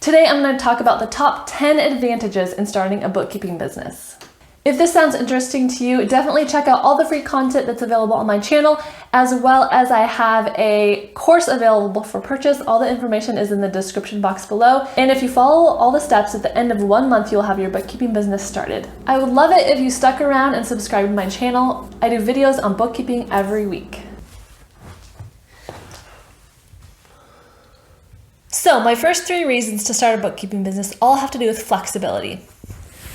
Today I'm going to talk about the top 10 advantages in starting a bookkeeping business. If this sounds interesting to you, definitely check out all the free content that's available on my channel, as well as I have a course available for purchase. All the information is in the description box below. And if you follow all the steps, at the end of 1 month, you'll have your bookkeeping business started. I would love it if you stuck around and subscribed to my channel. I do videos on bookkeeping every week. So my first 3 reasons to start a bookkeeping business all have to do with flexibility.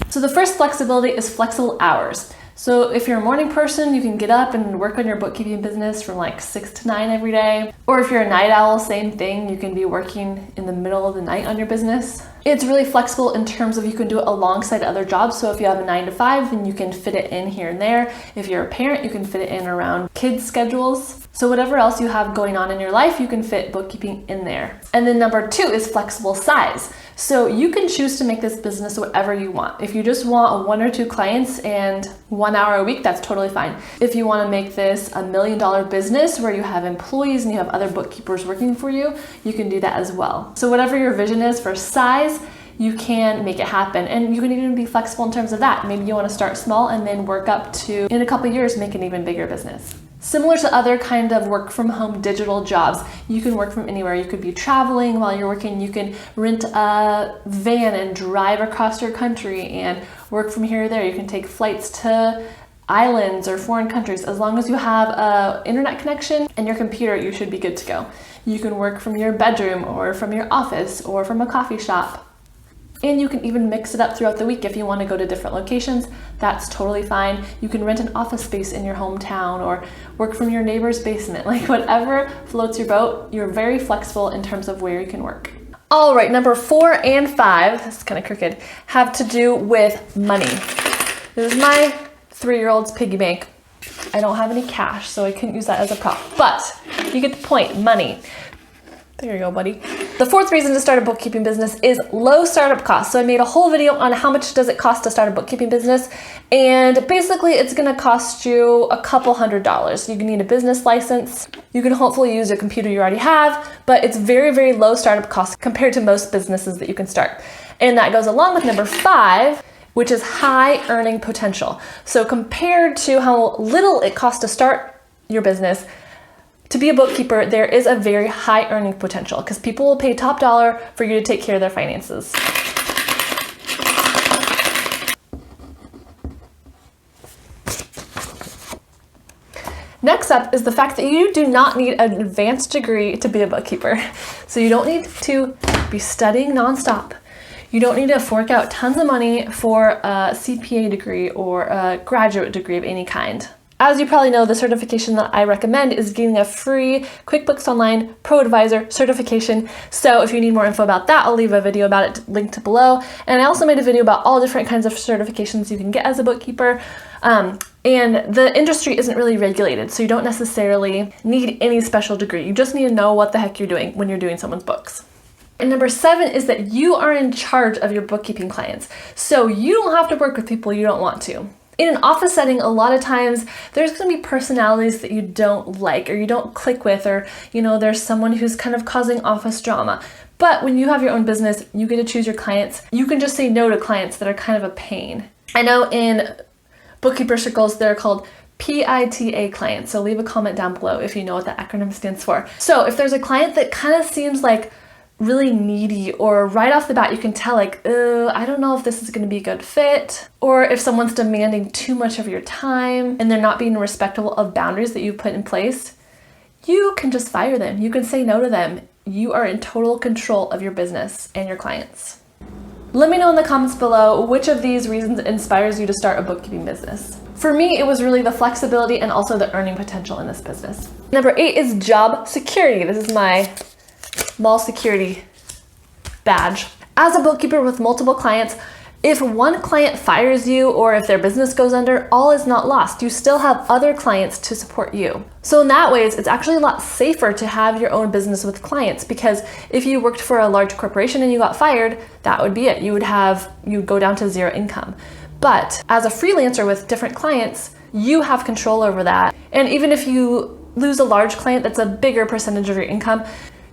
So the first flexibility is flexible hours. So if you're a morning person, you can get up and work on your bookkeeping business from like 6 to 9 every day. Or if you're a night owl, same thing, you can be working in the middle of the night on your business. It's really flexible in terms of you can do it alongside other jobs. So if you have a 9 to 5, then you can fit it in here and there. If you're a parent, you can fit it in around kids' schedules. So whatever else you have going on in your life, you can fit bookkeeping in there. And then number 2 is flexible size. So you can choose to make this business whatever you want. If you just want 1 or 2 clients and 1 hour a week, that's totally fine. If you want to make this $1 million business where you have employees and you have other bookkeepers working for you, you can do that as well. So whatever your vision is for size, you can make it happen. And you can even be flexible in terms of that. Maybe you want to start small and then work up to, in a couple of years, make an even bigger business. Similar to other kind of work from home digital jobs, you can work from anywhere. You could be traveling while you're working. You can rent a van and drive across your country and work from here or there. You can take flights to islands or foreign countries. As long as you have an internet connection and your computer, you should be good to go. You can work from your bedroom or from your office or from a coffee shop. And you can even mix it up throughout the week if you want to go to different locations. That's totally fine. You can rent an office space in your hometown or work from your neighbor's basement. Like whatever floats your boat, you're very flexible in terms of where you can work. All right, number 4 and 5, this is kind of crooked, have to do with money. This is my 3-year-old's piggy bank. I don't have any cash, so I couldn't use that as a prop, but you get the point, money. There you go, buddy. The 4th reason to start a bookkeeping business is low startup costs. So I made a whole video on how much does it cost to start a bookkeeping business. And basically it's gonna cost you a couple $100s. You can need a business license. You can hopefully use a computer you already have, but it's very, very low startup costs compared to most businesses that you can start. And that goes along with number 5, which is high earning potential. So compared to how little it costs to start your business, to be a bookkeeper, there is a very high earning potential because people will pay top dollar for you to take care of their finances. Next up is the fact that you do not need an advanced degree to be a bookkeeper. So you don't need to be studying nonstop. You don't need to fork out tons of money for a CPA degree or a graduate degree of any kind. As you probably know, the certification that I recommend is getting a free QuickBooks Online Pro Advisor certification. So if you need more info about that, I'll leave a video about it linked below. And I also made a video about all different kinds of certifications you can get as a bookkeeper. And the industry isn't really regulated, so you don't necessarily need any special degree. You just need to know what the heck you're doing when you're doing someone's books. And number 7 is that you are in charge of your bookkeeping clients. So you don't have to work with people you don't want to. In an office setting, a lot of times there's going to be personalities that you don't like or you don't click with, or there's someone who's kind of causing office drama. But when you have your own business, you get to choose your clients. You can just say no to clients that are kind of a pain. I know in bookkeeper circles, they're called PITA clients. So leave a comment down below if you know what that acronym stands for. So if there's a client that kind of seems like really needy, or right off the bat you can tell like, I don't know if this is going to be a good fit, or if someone's demanding too much of your time and they're not being respectful of boundaries that you put in place, you can just fire them. You can say no to them. You are in total control of your business and your clients. Let me know in the comments below which of these reasons inspires you to start a bookkeeping business. For me, it was really the flexibility and also the earning potential in this business. Number 8 is job security. This is my mall security badge. As a bookkeeper with multiple clients, if one client fires you or if their business goes under, all is not lost. You still have other clients to support you. So in that way, it's actually a lot safer to have your own business with clients, because if you worked for a large corporation and you got fired, that would be it. You'd go down to 0 income. But as a freelancer with different clients, you have control over that. And even if you lose a large client that's a bigger percentage of your income,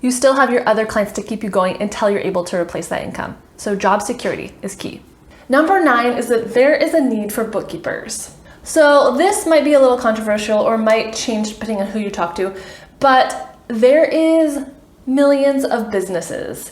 you still have your other clients to keep you going until you're able to replace that income. So job security is key. Number 9 is that there is a need for bookkeepers. So this might be a little controversial or might change depending on who you talk to, but there is millions of businesses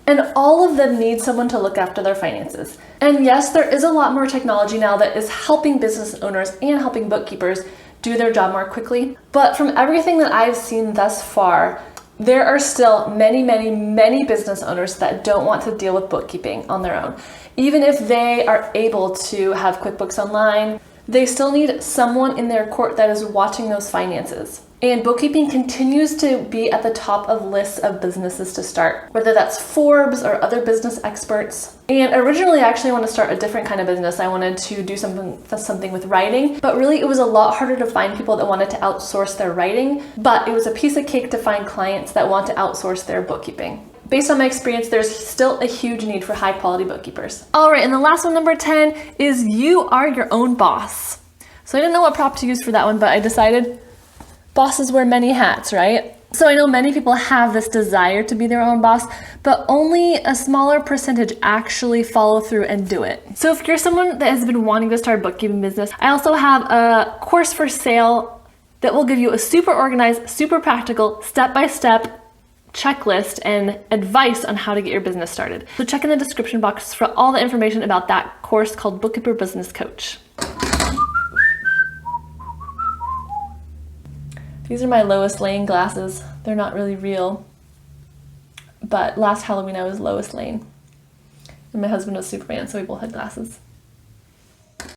and all of them need someone to look after their finances. And yes, there is a lot more technology now that is helping business owners and helping bookkeepers do their job more quickly. But from everything that I've seen thus far, there are still many business owners that don't want to deal with bookkeeping on their own. Even if they are able to have QuickBooks Online, they still need someone in their court that is watching those finances. And bookkeeping continues to be at the top of lists of businesses to start, whether that's Forbes or other business experts. And originally I actually wanted to start a different kind of business. I wanted to do something with writing, but really it was a lot harder to find people that wanted to outsource their writing, but it was a piece of cake to find clients that want to outsource their bookkeeping. Based on my experience, there's still a huge need for high quality bookkeepers. All right, and the last one, number 10, is you are your own boss. So I didn't know what prop to use for that one, but I decided bosses wear many hats, right? So I know many people have this desire to be their own boss, but only a smaller percentage actually follow through and do it. So if you're someone that has been wanting to start a bookkeeping business, I also have a course for sale that will give you a super organized, super practical, step-by-step checklist and advice on how to get your business started. So check in the description box for all the information about that course called Bookkeeper Business Coach. These are my Lois Lane glasses. They're not really real, but last Halloween I was Lois Lane and my husband was Superman, so we both had glasses.